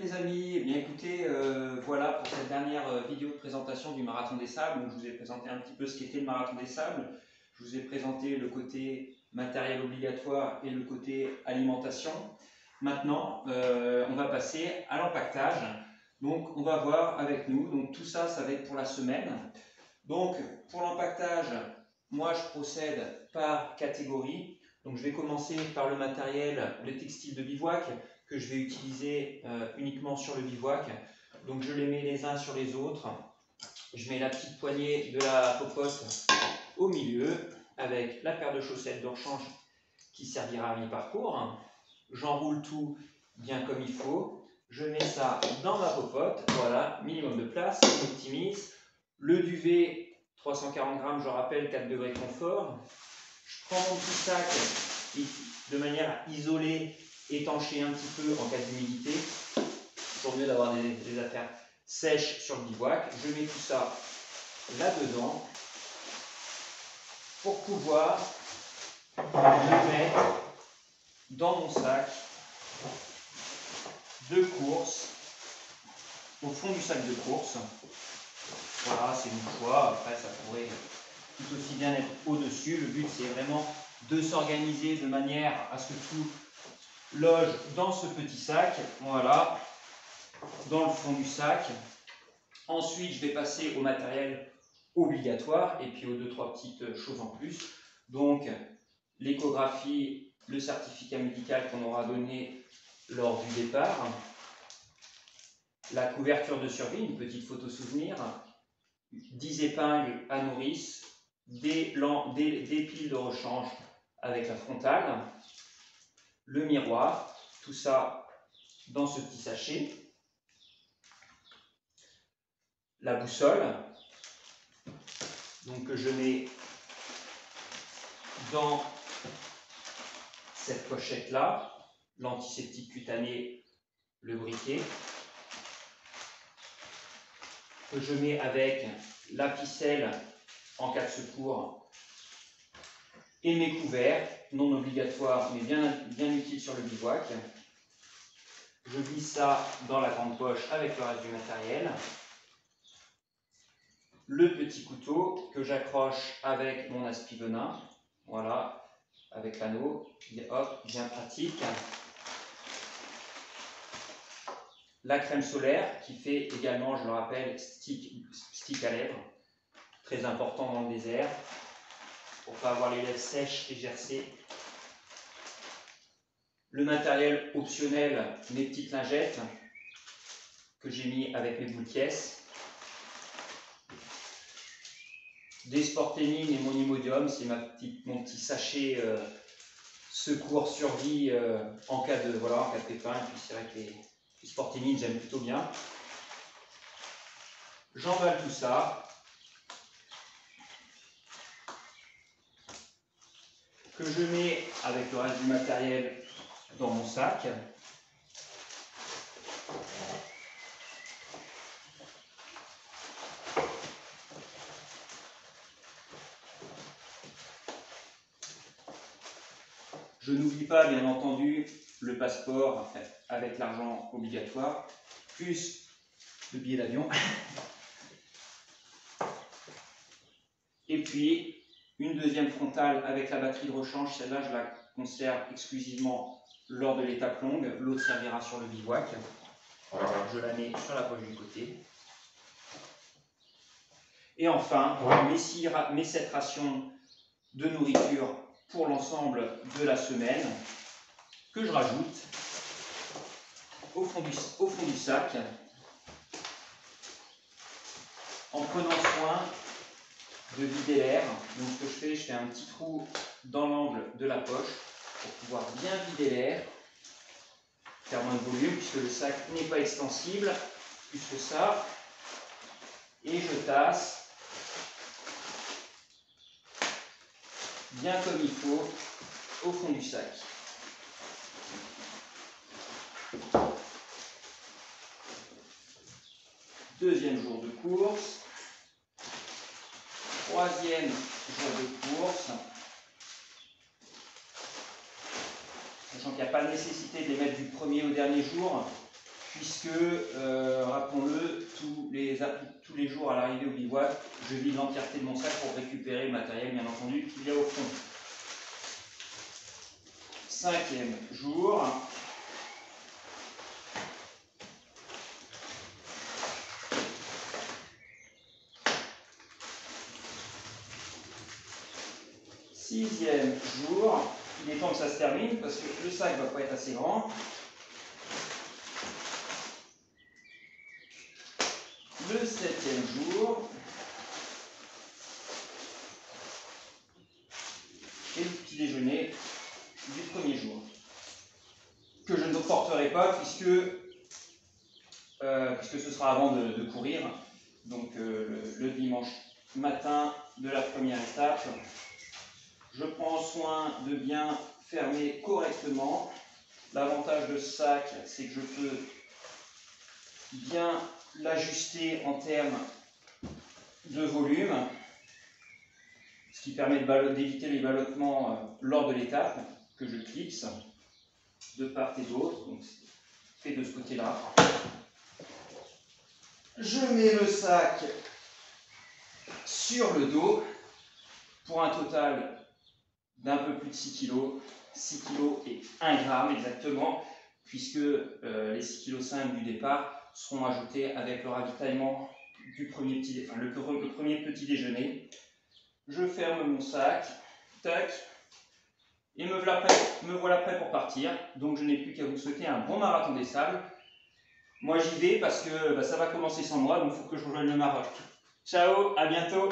les amis, eh bien écoutez, voilà pour cette dernière vidéo de présentation du Marathon des Sables. Donc, je vous ai présenté un petit peu ce qu'était le Marathon des Sables. Je vous ai présenté le côté matériel obligatoire et le côté alimentation. Maintenant, on va passer à l'empaquetage. Donc on va voir avec nous, donc tout ça, ça va être pour la semaine. Donc pour l'empaquetage, moi je procède par catégorie. Donc je vais commencer par le matériel, le textile de bivouac, que je vais utiliser uniquement sur le bivouac. Donc je les mets les uns sur les autres. Je mets la petite poignée de la popote au milieu, avec la paire de chaussettes de rechange qui servira à mi-parcours. J'enroule tout bien comme il faut. Je mets ça dans ma popote, voilà, minimum de place, on optimise. Le duvet, 340 grammes, je rappelle, 4 degrés confort. Je prends mon petit sac de manière à isoler, étancher un petit peu en cas d'humidité. Pour mieux d'avoir des affaires sèches sur le bivouac. Je mets tout ça là-dedans pour pouvoir le mettre dans mon sac de course, au fond du sac de course. Voilà, c'est mon choix. Après, ça pourrait tout aussi bien être au-dessus. Le but, c'est vraiment de s'organiser de manière à ce que tout loge dans ce petit sac. Voilà, dans le fond du sac. Ensuite, je vais passer au matériel obligatoire et puis aux 2-3 petites choses en plus. Donc, l'échographie, le certificat médical qu'on aura donné lors du départ, la couverture de survie, une petite photo souvenir, 10 épingles à nourrice, des piles de rechange avec la frontale, le miroir, tout ça dans ce petit sachet, la boussole, donc que je mets dans cette pochette là, l'antiseptique cutané, le briquet, que je mets avec la ficelle en cas de secours et mes couverts, non obligatoires mais bien utiles sur le bivouac. Je glisse ça dans la grande poche avec le reste du matériel. Le petit couteau que j'accroche avec mon aspi-venin, voilà, avec l'anneau, hop, bien pratique. La crème solaire qui fait également, je le rappelle, stick à lèvres, très important dans le désert, pour ne pas avoir les lèvres sèches et gercées. Le matériel optionnel, mes petites lingettes que j'ai mis avec mes boules de pièces. Des Sporténines et mon Imodium, c'est mon petit sachet secours survie en cas de pépin. Et puis c'est vrai que les Sporténines, j'aime plutôt bien. J'emballe tout ça, que je mets avec le reste du matériel dans mon sac. Je n'oublie pas, bien entendu, le passeport avec l'argent obligatoire, plus le billet d'avion. Et puis, une deuxième frontale avec la batterie de rechange. Celle-là, je la conserve exclusivement lors de l'étape longue. L'autre servira sur le bivouac. Je la mets sur la poche du côté. Et enfin, mes 7 rations de nourriture pour l'ensemble de la semaine que je rajoute au fond du sac en prenant soin de vider l'air. Donc ce que je fais un petit trou dans l'angle de la poche pour pouvoir bien vider l'air, faire moins de volume puisque le sac n'est pas extensible plus que ça, et je tasse bien comme il faut au fond du sac. Deuxième jour de course. Troisième jour de course. Sachant qu'il n'y a pas nécessité de les mettre du premier au dernier jour. puisque, rappelons-le, tous les jours à l'arrivée au bivouac, je vide l'entièreté de mon sac pour récupérer le matériel, bien entendu, qu'il y a au fond. 5e jour. Sixième jour, il est temps que ça se termine parce que le sac ne va pas être assez grand. Le 7e jour. Et le petit déjeuner du premier jour. Que je ne porterai pas puisque ce sera avant de courir. Donc le dimanche matin de la première étape. Je prends soin de bien fermer correctement. L'avantage de ce sac, c'est que je peux bien l'ajuster en termes de volume, ce qui permet d'éviter les ballottements lors de l'étape que je clipse de part et d'autre. Donc c'est fait de ce côté-là. Je mets le sac sur le dos pour un total d'un peu plus de 6 kg, 6 kg et 1 g exactement, puisque les 6,5 kg du départ seront ajoutés avec le ravitaillement du premier le premier petit déjeuner. Je ferme mon sac, tac, et me voilà prêt pour partir. Donc je n'ai plus qu'à vous souhaiter un bon marathon des sables. Moi j'y vais parce que ça va commencer sans moi, donc il faut que je rejoigne le Maroc. Ciao, à bientôt.